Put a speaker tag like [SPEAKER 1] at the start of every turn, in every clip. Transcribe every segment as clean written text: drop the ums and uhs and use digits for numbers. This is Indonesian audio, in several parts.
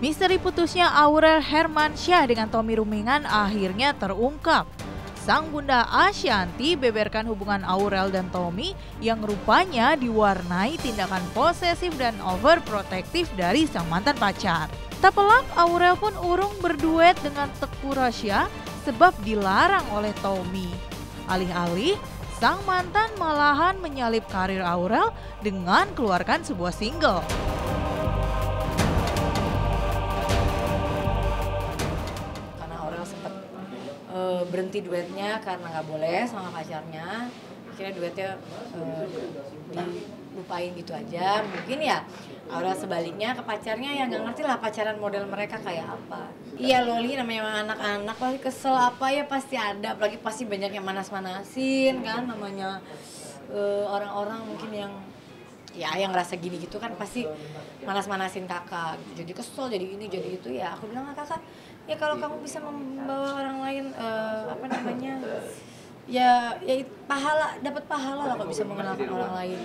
[SPEAKER 1] Misteri putusnya Aurel Hermansyah dengan Tommy Rumingan akhirnya terungkap. Sang bunda Ashanty beberkan hubungan Aurel dan Tommy yang rupanya diwarnai tindakan posesif dan overprotektif dari sang mantan pacar. Tak pelak, Aurel pun urung berduet dengan Teuku Rasya sebab dilarang oleh Tommy. Alih-alih, sang mantan malahan menyalip karir Aurel dengan keluarkan sebuah single.
[SPEAKER 2] Berhenti duetnya karena nggak boleh sama pacarnya, akhirnya duetnya dilupain gitu aja. Mungkin ya Aurel sebaliknya ke pacarnya yang nggak ngerti lah pacaran model mereka kayak apa. Iya Loli namanya anak-anak pasti kesel apa ya pasti ada, apalagi pasti banyak yang manas-manasin kan namanya orang-orang mungkin yang ya yang ngerasa gini gitu kan pasti manas-manasin kakak, jadi kesel, jadi ini, jadi itu. Ya aku bilang kakak, ya kalau kamu bisa membawa orang lain ya pahala, dapat pahala lah kalau bisa mengenalkan orang lain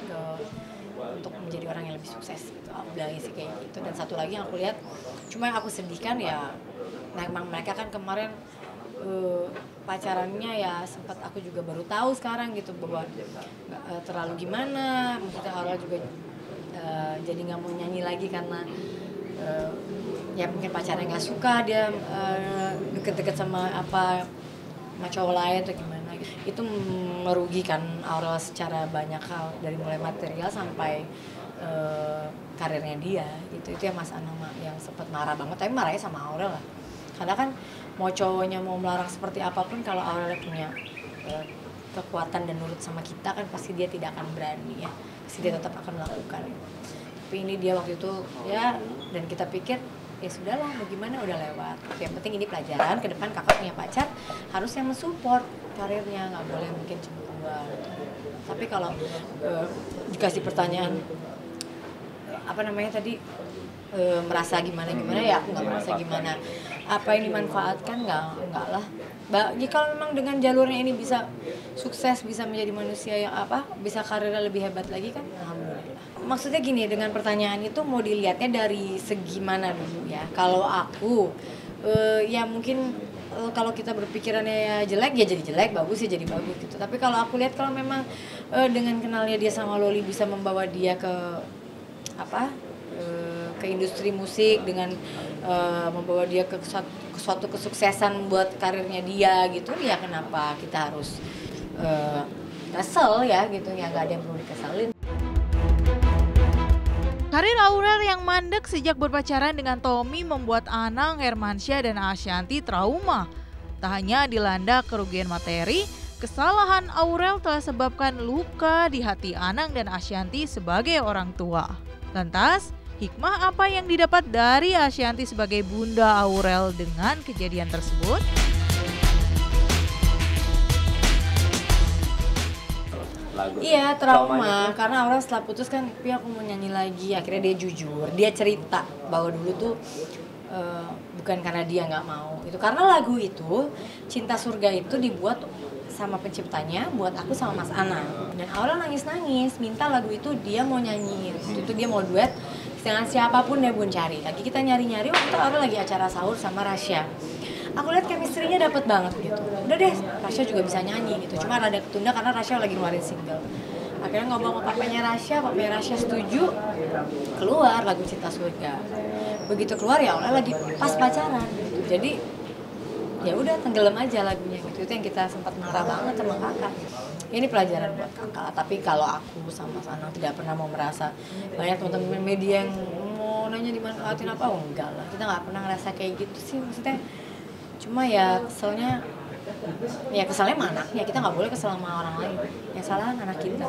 [SPEAKER 2] untuk menjadi orang yang lebih sukses gitu. Aku bilangnya sih kayak gitu. Dan satu lagi yang aku lihat, cuma yang aku sedihkan ya, memang mereka kan kemarin pacarannya ya sempat aku juga baru tahu sekarang gitu bahwa terlalu gimana, maksudnya Aurel juga jadi nggak mau nyanyi lagi karena ya mungkin pacarnya nggak suka dia deket-deket sama cowok lain atau gimana gitu. Itu merugikan Aurel secara banyak hal, dari mulai material sampai karirnya dia gitu. Itu yang Mas Anang yang sempat marah banget, tapi marahnya sama Aurel lah. Karena kan mau cowoknya mau melarang seperti apapun, kalau Aurel punya kekuatan dan nurut sama kita kan pasti dia tidak akan berani ya, pasti dia tetap akan melakukan. Tapi ini dia waktu itu ya, dan kita pikir ya sudahlah, bagaimana udah lewat. Yang penting ini pelajaran, ke depan kakak punya pacar harus yang mensupport karirnya, nggak boleh mungkin cemburuan. Tapi kalau dikasih pertanyaan merasa gimana ya, aku nggak merasa gimana. Apa yang dimanfaatkan nggak lah. Ya kalau memang dengan jalurnya ini bisa sukses, bisa menjadi manusia yang bisa karirnya lebih hebat lagi kan, alhamdulillah. Maksudnya gini, dengan pertanyaan itu mau dilihatnya dari segi mana dulu ya. Kalau aku ya mungkin kalau kita berpikirannya ya jelek ya jadi jelek, bagus ya jadi bagus gitu. Tapi kalau aku lihat, kalau memang dengan kenalnya dia sama Loli bisa membawa dia ke ke industri musik, dengan membawa dia ke suatu kesuksesan buat karirnya dia gitu, ya kenapa kita harus kesel ya gitu, ya nggak ada yang perlu dikeselin.
[SPEAKER 1] Karir Aurel yang mandek sejak berpacaran dengan Tommy membuat Anang, Hermansyah, dan Ashanty trauma. Tak hanya dilanda kerugian materi, kesalahan Aurel telah sebabkan luka di hati Anang dan Ashanty sebagai orang tua. Lantas, hikmah apa yang didapat dari Ashanty sebagai bunda Aurel dengan kejadian tersebut?
[SPEAKER 2] Iya, trauma. Karena Aurel setelah putus kan, tapi aku mau nyanyi lagi. Akhirnya dia jujur, dia cerita bahwa dulu tuh bukan karena dia nggak mau. Itu karena lagu itu, Cinta Surga itu dibuat sama penciptanya buat aku sama Mas Anang. Dan Aurel nangis-nangis, minta lagu itu dia mau nyanyiin. Itu dia mau duet dengan siapapun dia pun cari. Lagi kita nyari-nyari, waktu itu Aurel lagi acara sahur sama Rasya. Aku lihat chemistry-nya dapet banget gitu. Udah deh, Rasya juga bisa nyanyi gitu. Cuma rada ketunda karena Rasya lagi ngeluarin single. Akhirnya ngomong sama papanya Rasya setuju, keluar lagu Cinta Surga. Begitu keluar ya Aurel lagi pas pacaran gitu. Jadi ya udah tenggelam aja lagunya gitu. Itu yang kita sempat marah banget sama kakak. Ini pelajaran buat kakak. Tapi kalau aku sama Anang tidak pernah mau merasa banyak teman-teman media yang mau nanya dimanfaatin apa, enggak lah. Kita nggak pernah ngerasa kayak gitu sih, maksudnya. Cuma ya keselnya sama anaknya, kita nggak boleh kesel sama orang lain. Yang salah anak kita.